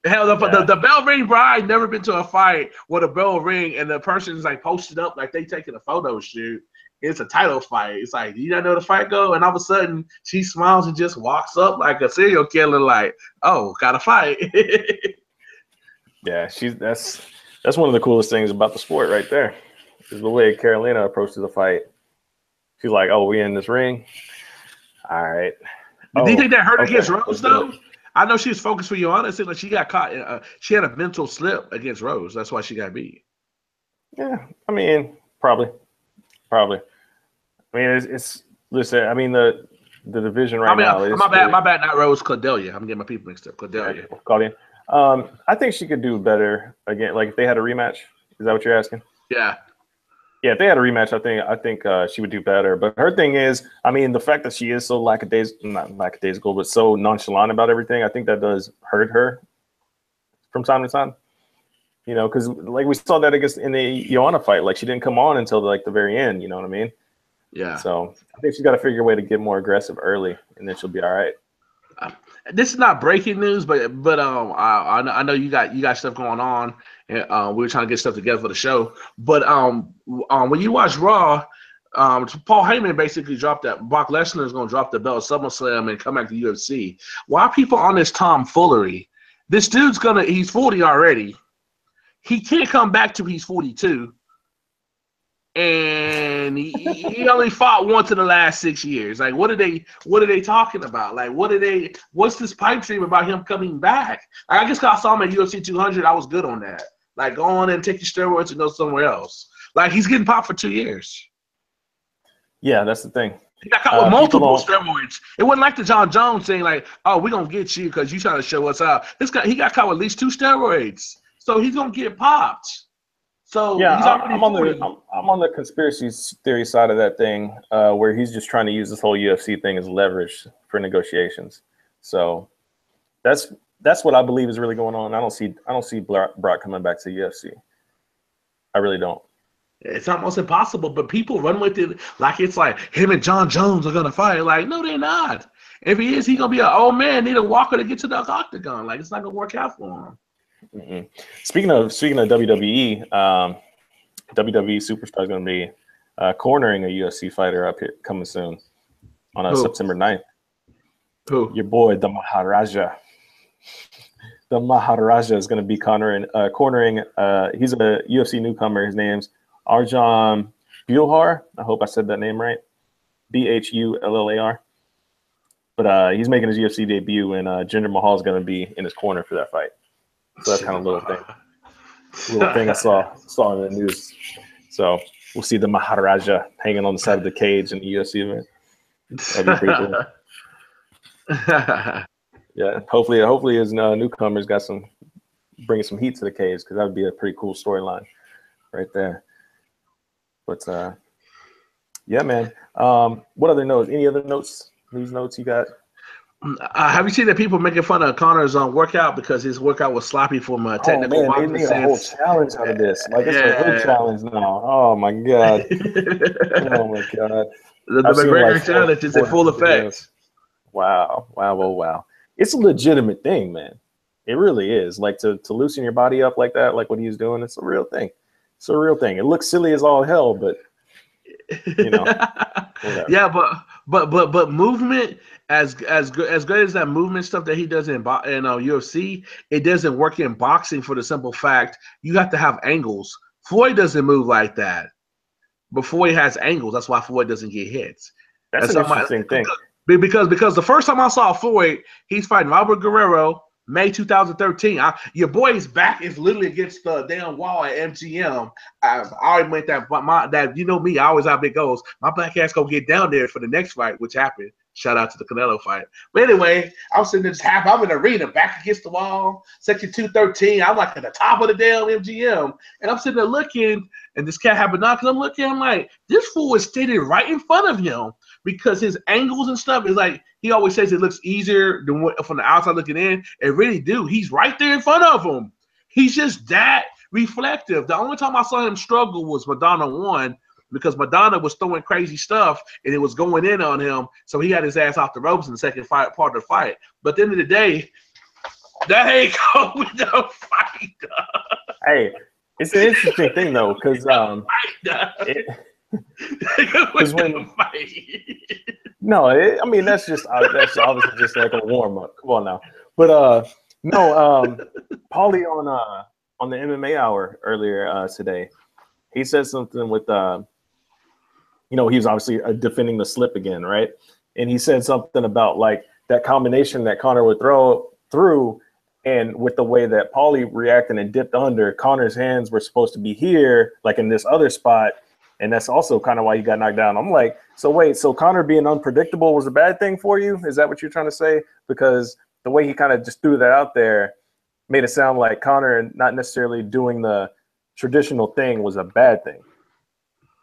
Hell, the bell ring, bro. I ain't never been to a fight where the bell ring and the person's like posted up like they taking a photo shoot. It's a title fight. It's like, you don't know the fight go, and all of a sudden she smiles and just walks up like a serial killer, like, oh, got a fight. Yeah, that's one of the coolest things about the sport right there. Is the way Carolina approaches the fight. She's like, oh, we in this ring? All right. Do you think that hurt against Rose, though? I know she was focused for Joanna. It seemed like she got caught. She had a mental slip against Rose. That's why she got beat. Yeah, I mean, probably. I mean, it's listen. I mean, the division right now is my bad. Not Rose, Cordelia. I'm getting my people mixed up. Cordelia. Claudia. I think she could do better again. Like if they had a rematch, is that what you're asking? Yeah. Yeah, if they had a rematch, I think she would do better. But her thing is, I mean, the fact that she is so not lackadaisical, but so nonchalant about everything, I think that does hurt her from time to time. You know, because like we saw that in the Joanna fight, like she didn't come on until like the very end. You know what I mean? Yeah. So I think she's got to figure a way to get more aggressive early, and then she'll be all right. This is not breaking news, but I know you got stuff going on, and we were trying to get stuff together for the show. But when you watch Raw, Paul Heyman basically dropped that Brock Lesnar is going to drop the belt at SummerSlam and come back to UFC. Why are people on this tomfoolery? This dude's he's 40 already. He can't come back till he's 42. And he only fought once in the last 6 years. Like, what are they talking about? Like, what's this pipe dream about him coming back? I guess I saw him at UFC 200. I was good on that. Like, go on and take your steroids and go somewhere else. Like, he's getting popped for 2 years. Yeah, that's the thing. He got caught with multiple steroids. It wasn't like the John Jones thing, like, oh, we're going to get you because you're trying to show us out. He got caught with at least 2 steroids. So he's going to get popped. So yeah, I'm on the conspiracy theory side of that thing, where he's just trying to use this whole UFC thing as leverage for negotiations. So that's what I believe is really going on. I don't see Brock coming back to UFC. I really don't. It's almost impossible, but people run with it like it's like him and John Jones are gonna fight. Like, no, they're not. If he is, he's gonna be an old man, need a walker to get to the octagon. Like, it's not gonna work out for him. Mm-hmm. Speaking of WWE, WWE Superstar is going to be cornering a UFC fighter up here coming soon on September 9th. Who? Your boy, the Maharaja. The Maharaja is going to be cornering. He's a UFC newcomer. His name's Arjan Bhullar. I hope I said that name right. Bhullar. But he's making his UFC debut, and Jinder Mahal is going to be in his corner for that fight. So that's kind of a little thing I saw in the news. So we'll see the Maharaja hanging on the side of the cage in the UFC event. That'd be pretty cool. Yeah, hopefully his newcomers got bringing some heat to the cage, because that would be a pretty cool storyline right there. But yeah, man. What other notes? Any other notes? News notes you got? Have you seen that people making fun of Connor's workout because his workout was sloppy from a technical boxing? They made a whole challenge out of this. Like, it's a whole challenge now. Oh my god. Oh my god. The McGregor challenge is in full effect. Wow. It's a legitimate thing, man. It really is. Like, to loosen your body up like that, like what he's doing, it's a real thing. It's a real thing. It looks silly as all hell, but you know. Yeah, but movement, as good as that movement stuff that he does in UFC, it doesn't work in boxing for the simple fact you have to have angles. Floyd doesn't move like that, but Floyd has angles. That's why Floyd doesn't get hits. That's an interesting thing. Because the first time I saw Floyd, he's fighting Robert Guerrero, May 2013. Your boy's back is literally against the damn wall at MGM. I already went that you know me, I always have big goals. My black ass gonna get down there for the next fight, which happened. Shout out to the Canelo fight. But anyway, I'm sitting there just happy. I'm in the arena, back against the wall, section 213. I'm like at the top of the damn MGM. And I'm sitting there looking, and this cat happened on because I'm looking, I'm like, this fool is standing right in front of him. because his angles and stuff is like he always says it looks easier than what, from the outside looking in. It really do. He's right there in front of him. He's just that reflective. The only time I saw him struggle was Madonna 1 because Madonna was throwing crazy stuff and it was going in on him, so he had his ass off the ropes in the second part of the fight. But at the end of the day, that ain't going to fight. Hey, it's an interesting thing though, because when I mean that's obviously just like a warm up. Come on now, but Paulie on the MMA Hour earlier today, he said something with he was obviously defending the slip again, right? And he said something about like that combination that Conor would throw through. And with the way that Paulie reacted and dipped under, Conor's hands were supposed to be here, like in this other spot. And that's also kind of why he got knocked down. I'm like, so wait, so Conor being unpredictable was a bad thing for you? Is that what you're trying to say? Because the way he kind of just threw that out there made it sound like Conor not necessarily doing the traditional thing was a bad thing.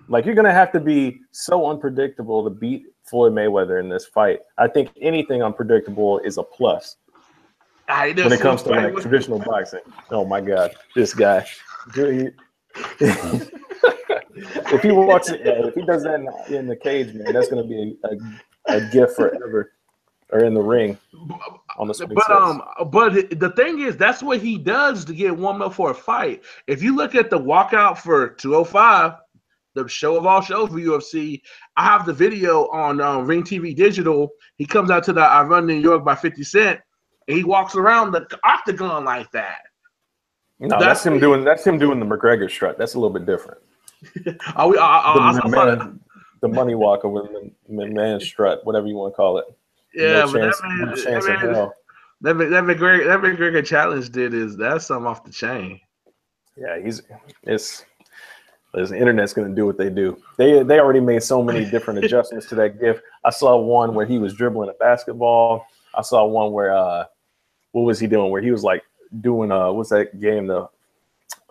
Like, you're going to have to be so unpredictable to beat Floyd Mayweather in this fight. I think anything unpredictable is a plus. When it comes to like traditional boxing. Oh my God, this guy. If he walks, if he does that in the cage, man, that's going to be a gift forever. Or in the ring. On the but the thing is, that's what he does to get warmed up for a fight. If you look at the walkout for 205, the show of all shows for UFC, I have the video on Ring TV Digital. He comes out to the I Run New York by 50 Cent. And he walks around the octagon like that. No, that's him doing the McGregor strut. That's a little bit different. The money walker with the man strut, whatever you want to call it. Yeah, but that McGregor challenge that's something off the chain. Yeah, the internet's going to do what they do. They already made so many different adjustments to that GIF. I saw one where he was dribbling a basketball. I saw one where what was he doing? Where he was like doing what's that game, the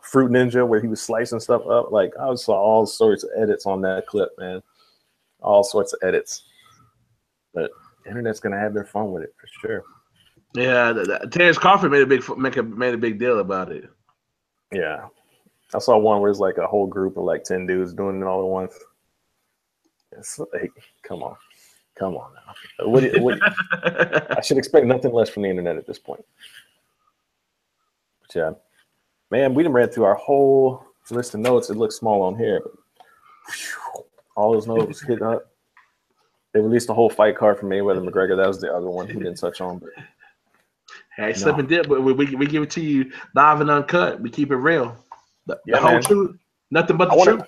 Fruit Ninja, where he was slicing stuff up. Like, I saw all sorts of edits on that clip, man. All sorts of edits. But the internet's gonna have their fun with it for sure. Yeah, Terrence Crawford made a big deal about it. Yeah, I saw one where it's like a whole group of like 10 dudes doing it all at once. It's like, come on now. What I should expect nothing less from the internet at this point. But yeah, man, we done read through our whole list of notes. It looks small on here, but all those notes hit up. They released a whole fight card for Mayweather McGregor. That was the other one we didn't touch on. But hey, slip and dip, but we give it to you live and uncut. We keep it real. The whole truth, nothing but the truth.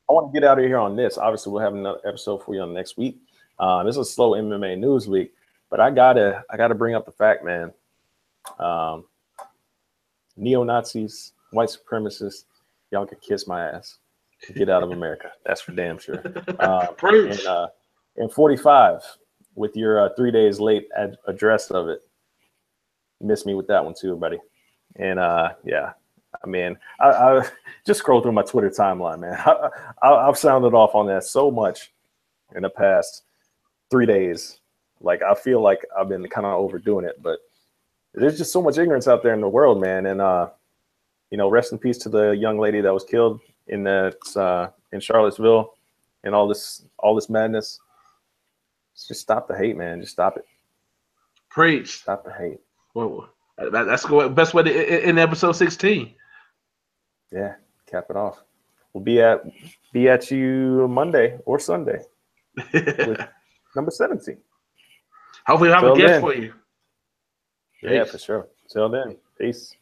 I want to get out of here on this. Obviously, we'll have another episode for you on next week. This is a slow MMA news week, but I gotta bring up the fact, man. Neo-Nazis, white supremacists, y'all can kiss my ass. Get out of America. That's for damn sure. And 45, with your 3 days late address of it, you missed me with that one too, buddy. And yeah, I mean, I just scroll through my Twitter timeline, man. I've sounded off on that so much in the past 3 days. Like, I feel like I've been kind of overdoing it, but there's just so much ignorance out there in the world, man. And rest in peace to the young lady that was killed in Charlottesville, and all this madness. Just stop the hate, man. Just stop it. Preach. Stop the hate. Well, that's the best way to in episode 16. Yeah, cap it off. We'll be at you Monday or Sunday with number 17. Hopefully, we'll have a guest for you. Yeah, for sure. Till then, peace.